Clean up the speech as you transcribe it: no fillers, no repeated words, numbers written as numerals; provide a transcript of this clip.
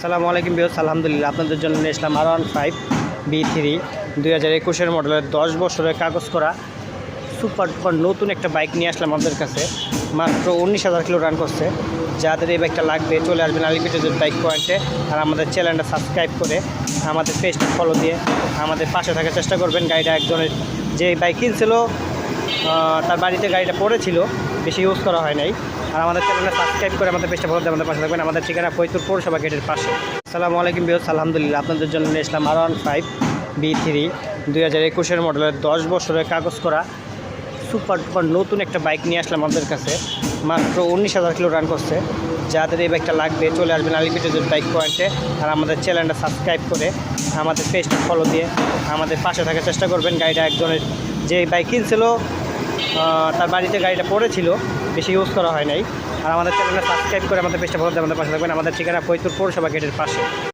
আসসালামু আলাইকুম ভিউয়ার্স, আলহামদুলিল্লাহ আপনাদের জন্য নিয়ে আসলাম R15 B3 2021 মডেলের 10 বছরের কাগজ করা সুপার ডুপার নতুন একটা বাইক নিয়ে আসলাম আমাদের কাছে। মাত্র 19,000 কিলো রান করছে। যাদের এই বাইকটা লাগবে চলে আসবেন আলিপিটের বাইক পয়েন্টে, আর আমাদের চ্যানেলটা সাবস্ক্রাইব করে আমাদের পেজটা ফলো দিয়ে আমাদের পাশে থাকার চেষ্টা করবেন। গাড়িটা একজনের যে বাইক কিনছিল তার বাড়িতে গাড়িটা পড়েছিল, বেশি ইউজ করা হয় নাই। আর আমাদের চ্যানেলটা সাবস্ক্রাইব করে আমাদের পেজটা ফলো দিয়ে আমাদের পাশে থাকবেন। আমাদের ঠিকানা ফরিদপুর পৌরসভা গেটের পাশে। আসসালামু আলাইকুম ভিউয়ার্স, আলহামদুলিল্লাহ আপনাদের জন্য নিয়ে আসলাম R15 B3 2021 মডেলের 10 বছরের কাগজ করা সুপার ডুপার নতুন একটা বাইক নিয়ে আসলাম আমাদের কাছে। মাত্র 19,000 কিলো রান করছে। যাদের এই বাইকটা লাগবে চলে আসবেন আলিপিটের বাইক পয়েন্টে, আর আমাদের চ্যানেলটা সাবস্ক্রাইব করে আমাদের পেজটা ফলো দিয়ে আমাদের পাশে থাকার চেষ্টা করবেন। গাড়িটা একজনের যে বাইক কিনছিল তার বাড়িতে গাড়িটা পড়েছিল, বেশি ইউজ করা হয় নাই। আর আমাদের চ্যানেলটা সাবস্ক্রাইব করে আমাদের পেজটা ফলো দিয়ে আমাদের পাশে থাকবেন। আমাদের ঠিকানা ফরিদপুর পৌরসভা গেটের পাশে।